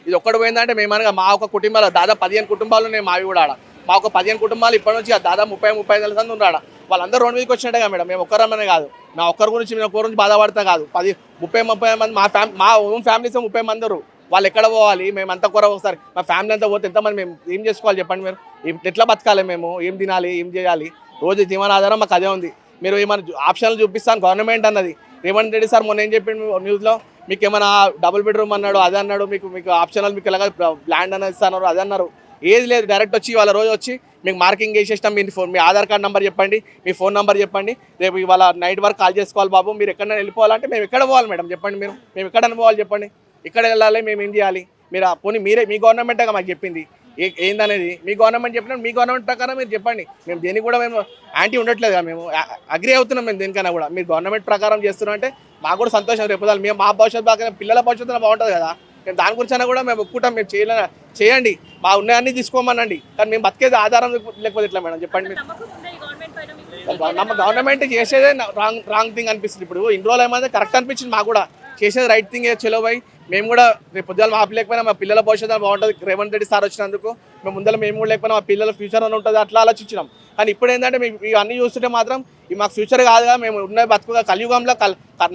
ఇది ఒక్కటి పోయిందంటే మేమనగా మా ఒక కుటుంబాలు దాదాపు 15 కుటుంబాలు ఉన్నాయి మావి కూడా ఆడ. మా ఒక 15 కుటుంబాలు ఇప్పటి నుంచి దాదాపు 30-35 మంది ఉన్నాడు. వాళ్ళందరూ రోడ్డు మీదకి వచ్చినట్టుగా మేడం. మేము ఒక్కరమనే కాదు, నా ఒక్కరి గురించి మేము ఒక్కరి గురించి బాధపడతా కాదు. 10-30 మంది మా ఓన్ ఫ్యామిలీస్ 30 మంది. వాళ్ళు ఎక్కడ పోవాలి? మేము అంతా కూర ఒకసారి మా ఫ్యామిలీ అంతా పోతే ఎంతమంది మేము ఏం చేసుకోవాలి చెప్పండి మీరు? ఎట్లా బతకాలి మేము? ఏం తినాలి? ఏం చేయాలి? రోజు జీవనాధారం మాకు అదే ఉంది. మీరు ఏమైనా ఆప్షన్లు చూపిస్తాను గవర్నమెంట్ అన్నది. రేవంత్ రెడ్డి సార్ మొన్న ఏం చెప్పిండు న్యూస్లో, మీకు ఏమైనా డబుల్ బెడ్రూమ్ అన్నాడు, అదే అన్నాడు, మీకు ఆప్షనల్ మీకు ఎలాగ ల్యాండ్ అనేది ఇస్తున్నారు, అదే అన్నారు. ఏది లేదు, డైరెక్ట్ వచ్చి వాళ్ళ రోజు వచ్చి మీకు మార్కింగ్ వేసేసినాం, మీ ఆధార్ కార్డ్ నెంబర్ చెప్పండి, మీ ఫోన్ నెంబర్ చెప్పండి, రేపు ఇవాళ నైట్ వరకు కాల్ చేసుకోవాలి బాబు, మీరు ఎక్కడైనా వెళ్ళిపోవాలంటే మేము ఎక్కడ పోవాలి మేడం చెప్పండి? మేము ఎక్కడైనా పోవాలి చెప్పండి? ఇక్కడ వెళ్ళాలి, మేము ఏం చేయాలి? మీరు పోనీ మీ గవర్నమెంటే మాకు చెప్పింది ఏందనేది. మీ గవర్నమెంట్ చెప్పినట్టు మీ గవర్నమెంట్ ప్రకారం మీరు చెప్పండి. మేము దేనికి కూడా మేము యాంటీ ఉండట్లేదు, మేము అగ్రి అవుతున్నాం. మేము దేనికైనా కూడా మీరు గవర్నమెంట్ ప్రకారం చేస్తున్నాం అంటే మాకు కూడా సంతోషం. రేపు మేము మా భవిష్యత్తు బాగా పిల్లల భవిష్యత్తు బాగుంటుంది కదా. మేము దాని గురించి కూడా మేము ఒప్పుకుంటాం. మేము చేయండి, మా ఉన్నాయన్నీ తీసుకోమనండి, కానీ మేము బతికేది ఆధారం లేకపోతే ఎట్లా మేడం చెప్పండి? మీరు గవర్నమెంట్ చేసేదే రాంగ్ థింగ్ అనిపిస్తుంది. ఇప్పుడు ఇన్ని రోజులు ఏమైనా కరెక్ట్ అనిపించింది మాకు కూడా, చేసేది రైట్ థింగ్ చలో పోయి. మేము కూడా రేపు పొద్దున మా లేకపోయినా మా పిల్లల భవిష్యత్తు బాగుంటుంది. రేవంత్ రెడ్డి సార్ వచ్చినందుకు మేము ముందర మేము కూడా లేకపోయినా మా పిల్లల ఫ్యూచర్ అని ఉంటుంది, అట్లా ఆలోచించినాం. కానీ ఇప్పుడు ఏంటంటే మేము అన్నీ చూస్తుంటే మాత్రం ఇది మాకు ఫ్యూచర్ కాదుగా. మేము ఉన్న బతుకుగా కలియుగంలో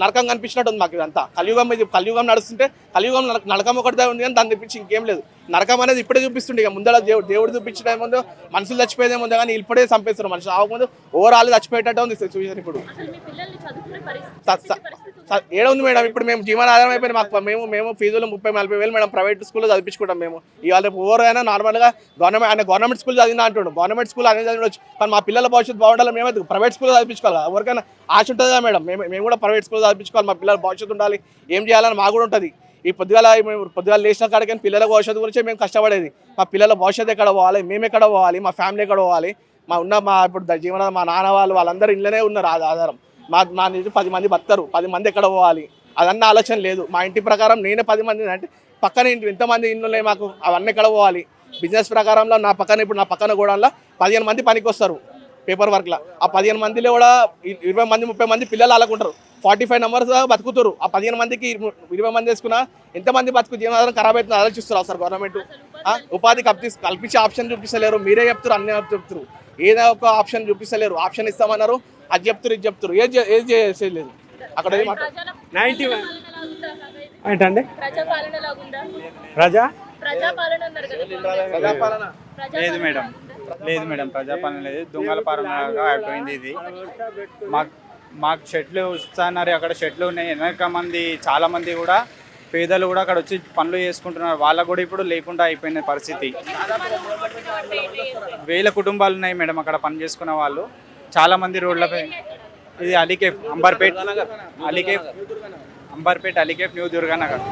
నరకం కనిపించినట్టు ఉంది మాకు. ఇదంతా కలియుగం నడుస్తుంటే కలియుగం నరకం ఒకటిదే ఉంది, కానీ దాన్ని తెప్పించి ఇంకేం లేదు. నరకం అనేది ఇప్పుడే చూపిస్తుండే. ఇక ముందర దేవుడు చూపించడం ముందు మనుషులు చచ్చిపోయేదే ముందు, కానీ ఇప్పుడే చంపేస్తారు మనుషులు. ఆ ముందు ఓవరాల్ చచ్చిపోయేటట్టు ఉంది సిచ్యువేషన్. ఇప్పుడు ఏడ ఉంది మేడం? ఇప్పుడు మేము జీవనాధారం అయిపోయింది మాకు. మేము ఫీజులు 30-40 వేలు మేడం ప్రైవేట్ స్కూల్లో చదివించుకుంటాం. మేము ఇవాళ ఓవరైనా నార్మల్గా గవర్నమెంట్ స్కూల్ చదివినా అంటాడు. గవర్నమెంట్ స్కూల్ అనేది చదివచ్చు, కానీ మా పిల్లల భవిష్యత్తు బాగుండాలి. మేమే ప్రైవేట్ స్కూల్లో చదివించుకోవాలి. ఎవరికైనా ఆశ ఉంటుంది కదా మేడం, మేము కూడా ప్రైవేట్ స్కూల్లో చదివించుకోవాలి. మా పిల్లల భవిష్యత్తు ఉండాలి, ఏం చేయాలని మాకు కూడా ఉంటుంది. ఈ పొద్దుగాల లేచిన కాడికి పిల్లల భవిష్యత్తు గురించి మేము కష్టపడేది. మా పిల్లల భవిష్యత్తు ఎక్కడ పోవాలి, మేము ఎక్కడ పోవాలి, మా ఫ్యామిలీ ఎక్కడ పోవాలి, ఇప్పుడు జీవన మా నాన్న వాళ్ళందరూ ఇళ్ళనే ఉన్నారు ఆధారం. మా 10 మంది బతారు, 10 మంది ఎక్కడ పోవాలి అదన్న ఆలోచన లేదు. మా ఇంటి ప్రకారం నేనే 10 మంది అంటే పక్కన ఎంతమంది ఇళ్ళు ఉన్నాయి మాకు, అవన్నీ ఎక్కడ పోవాలి? బిజినెస్ ప్రకారంలో నా పక్కన గోడౌన్లో 15 మంది పనికి వస్తారు పేపర్ వర్క్లో. ఆ 15 మందిలో కూడా 20 మంది 30 మంది పిల్లలు అలాకుంటారు. 45 నెంబర్స్ బతుకుతారు. ఆ 15 మందికి 20 మంది వేసుకున్నా ఎంతమంది బతుకు జీవనాధారం ఖరాబ్ అవుతుంది ఆలోచిస్తారు సార్ గవర్నమెంట్. ఉపాధి కల్పించే ఆప్షన్ చూపిస్తలేరు. మీరే చెప్తారు, అన్నీ చెప్తారు, ఏదో ఒక ఆప్షన్ చూపిస్తలేరు. ఆప్షన్ ఇస్తామన్నారు, అది చెప్తారు, ఇది చెప్తారు, ఏది చేసేయలేదు. అక్కడ ఏంటండి లేదు మేడం, ప్రజాపాలన లేదు, దొంగల పాలనగా అయిపోయింది ఇది. మాకు షెడ్లు ఇస్తున్నారు, అక్కడ షెడ్లు ఉన్నాయి. చాలా మంది కూడా పేదలు కూడా అక్కడ వచ్చి పనులు చేసుకుంటున్నారు. వాళ్ళకు కూడా ఇప్పుడు లేకుండా అయిపోయిన పరిస్థితి. 1000 కుటుంబాలు ఉన్నాయి మేడం అక్కడ పని చేసుకున్న వాళ్ళు. చాలా మంది రోడ్లపై. ఇది అలీకేఫ్ అంబర్పేట్, అలీకేఫ్ న్యూ దుర్గానగర్.